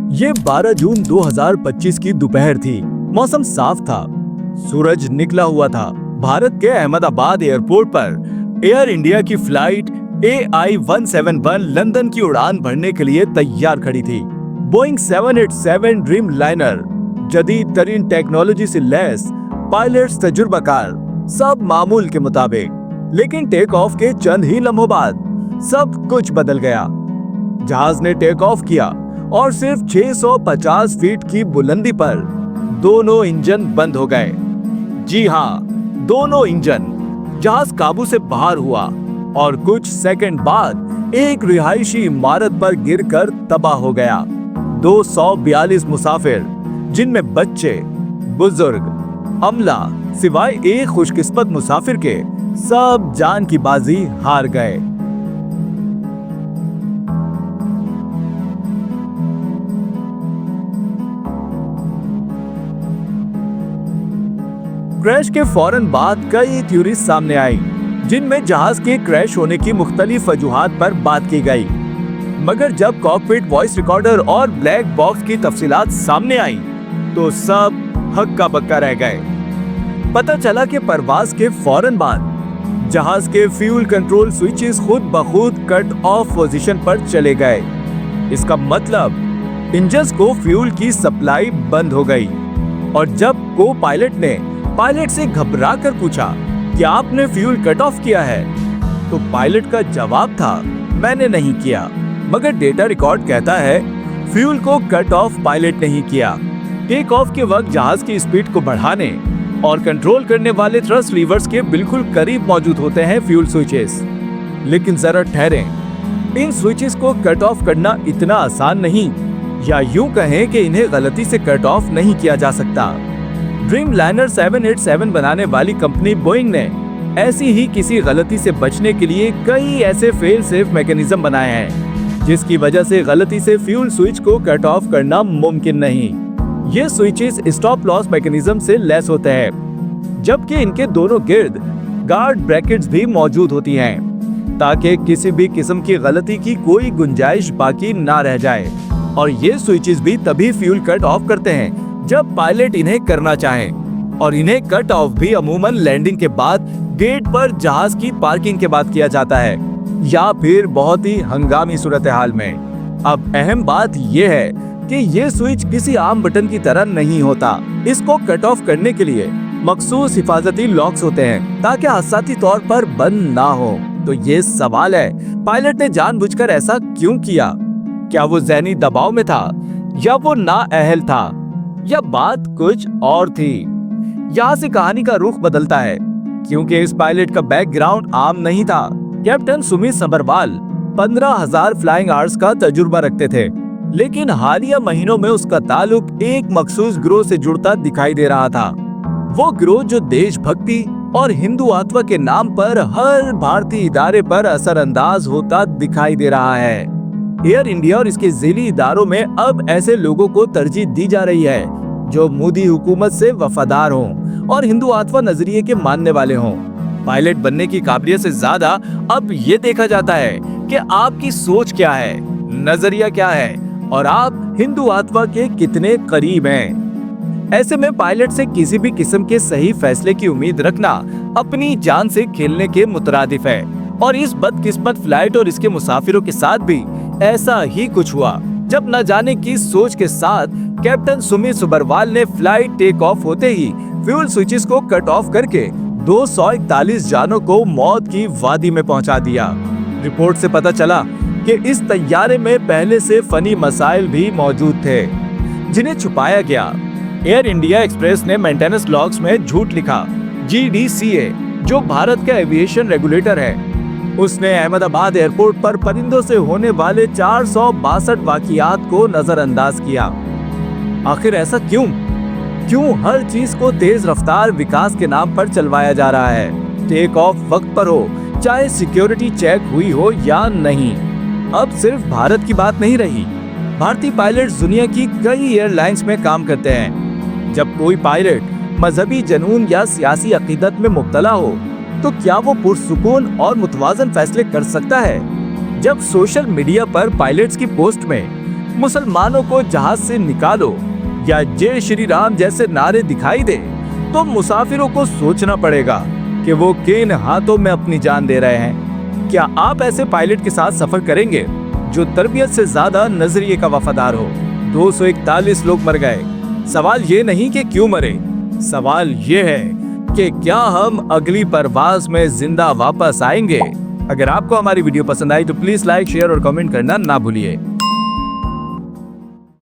ये 12 जून 2025 की दोपहर थी। मौसम साफ था, सूरज निकला हुआ था। भारत के अहमदाबाद एयरपोर्ट पर एयर इंडिया की फ्लाइट AI-171 लंदन की उड़ान भरने के लिए तैयार खड़ी थी। बोइंग 787 ड्रीम लाइनर जदीद तरीन टेक्नोलॉजी से लैस, पायलट्स तजुर्बाकार, सब मामूल के मुताबिक। लेकिन टेक ऑफ के चंद ही लम्हों बाद सब कुछ बदल गया। जहाज ने टेक ऑफ किया और सिर्फ 650 फीट की बुलंदी पर दोनों इंजन बंद हो गए। जी हाँ, दोनों इंजन। जहाज काबू से बाहर हुआ और कुछ सेकंड बाद एक रिहायशी इमारत पर गिरकर तबाह हो गया। 242 मुसाफिर, जिनमें बच्चे, बुजुर्ग, अमला, सिवाय एक खुशकिस्मत मुसाफिर के, सब जान की बाजी हार गए। क्रैश के फौरन बाद कई थ्योरीज सामने आई, जिनमें जहाज के क्रैश होने की मुख्तलिफ वजूहात पर बात की गई। मगर जब कॉकपिट वॉइस रिकॉर्डर और ब्लैक बॉक्स की तफसीलात सामने आई तो सब हक्का बक्का रह गए। पता चला कि परवाज के फौरन बाद जहाज के फ्यूल कंट्रोल स्विचेस खुद ब खुद कट ऑफ पोजीशन पर चले गए। इसका मतलब इंजन्स को फ्यूल की सप्लाई बंद हो गई। और जब को पायलट ने पायलट से घबरा कर पूछा कि आपने फ्यूल कट ऑफ किया है, तो पायलट का जवाब था, मैंने नहीं किया। मगर डेटा रिकॉर्ड कहता है फ्यूल को कट ऑफ पायलट नहीं किया। टेक ऑफ के वक्त जहाज की स्पीड को बढ़ाने और कंट्रोल करने वाले थ्रस्ट लीवर्स के बिल्कुल करीब मौजूद होते हैं फ्यूल स्विचेस। लेकिन जरा ठहरें, इन स्विचेस को कट ऑफ करना इतना आसान नहीं, या यूं कहें कि इन्हें गलती से कट ऑफ नहीं किया जा सकता। ड्रीम लाइनर 787 बनाने वाली कंपनी बोइंग ने ऐसी ही किसी गलती से बचने के लिए कई ऐसे फेल सेफ मैकेनिज्म बनाए हैं, जिसकी वजह से गलती से फ्यूल स्विच को कट ऑफ करना मुमकिन नहीं। ये स्विचेस स्टॉप लॉस मैकेनिज्म से लैस होते हैं, जबकि इनके दोनों गिर्द गार्ड ब्रैकेट्स भी मौजूद होती हैं, ताकि किसी भी किस्म की गलती की कोई गुंजाइश बाकी ना रह जाए। और ये स्विचेस भी तभी फ्यूल कट ऑफ करते हैं जब पायलट इन्हें करना चाहे, और इन्हें कट ऑफ भी अमूमन लैंडिंग के बाद गेट पर जहाज की पार्किंग के बाद किया जाता है, या फिर बहुत ही हंगामी सूरत हाल में। अब अहम बात यह है कि ये स्विच किसी आम बटन की तरह नहीं होता। इसको कट ऑफ करने के लिए मखसूस हिफाजती लॉक्स होते हैं, ताकि हादसाती तौर पर बंद ना हो। तो ये सवाल है, पायलट ने जानबूझकर ऐसा क्यों किया? क्या वो ज़हनी दबाव में था, या वो नाअहल था, या बात कुछ और थी? यहाँ से कहानी का रुख बदलता है, क्योंकि इस पायलट का बैकग्राउंड आम नहीं था। Captain Sumit Sabharwal 15,000 flying hours का तजुर्बा रखते थे, लेकिन हालिया महीनों में उसका ताल्लुक एक मखसूस गिरोह से जुड़ता दिखाई दे रहा था। वो गिरोह जो देशभक्ति और हिंदुत्व के नाम पर हर भारतीय इदारे पर असरअंदाज होता दिखाई दे रहा है। एयर इंडिया और इसके ज़ेली इदारों में अब ऐसे लोगों को तरजीह दी जा रही है जो मोदी हुकूमत से वफादार हों और हिंदुत्व नजरिए के मानने वाले हों। पायलट बनने की काबिलियत से ज्यादा अब ये देखा जाता है कि आपकी सोच क्या है, नजरिया क्या है, और आप हिंदुत्व के कितने करीब हैं। ऐसे में पायलट से किसी भी किस्म के सही फैसले की उम्मीद रखना अपनी जान से खेलने के मुतरादिफ है। और इस बदकिस्मत फ्लाइट और इसके मुसाफिरों के साथ भी ऐसा ही कुछ हुआ, जब न जाने की सोच के साथ कैप्टन सुमित सबरवाल ने फ्लाइट टेक ऑफ होते ही फ्यूल स्विचेस को कट ऑफ करके 241 जानों को मौत की वादी में पहुंचा दिया। रिपोर्ट से पता चला कि इस तैयारे में पहले से फनी मसाइल भी मौजूद थे, जिन्हें छुपाया गया। एयर इंडिया एक्सप्रेस ने मेंटेनेंस लॉग्स में झूठ लिखा। GDCA, जो भारत का एविएशन रेगुलेटर है, उसने अहमदाबाद एयरपोर्ट पर परिंदों से होने वाले 462 वाकियात को नजरअंदाज किया। आखिर ऐसा क्यों? क्यों हर चीज को तेज रफ्तार विकास के नाम पर चलवाया जा रहा है? टेक ऑफ वक्त पर हो, चाहे सिक्योरिटी चेक हुई हो या नहीं। अब सिर्फ भारत की बात नहीं रही। भारतीय पायलट्स दुनिया की कई एयरलाइंस में काम करते हैं। जब कोई पायलट मजहबी जनून या सियासी अकीदत में मुब्तला हो, तो क्या वो पुरसुकून और मुतवाज़न फैसले कर सकता है? जब सोशल मीडिया पर पायलट्स की पोस्ट में मुसलमानों को जहाज से निकालो या जय श्री राम जैसे नारे दिखाई दे तो मुसाफिरों को सोचना पड़ेगा कि वो किन हाथों में अपनी जान दे रहे हैं। क्या आप ऐसे पायलट के साथ सफर करेंगे जो तरबियत से ज्यादा नजरिए का वफादार हो? 241 लोग मर गए। सवाल ये नहीं कि क्यों मरे, सवाल ये है कि क्या हम अगली परवाज में जिंदा वापस आएंगे। अगर आपको हमारी वीडियो पसंद आई तो प्लीज लाइक, शेयर और कमेंट करना ना भूलिए।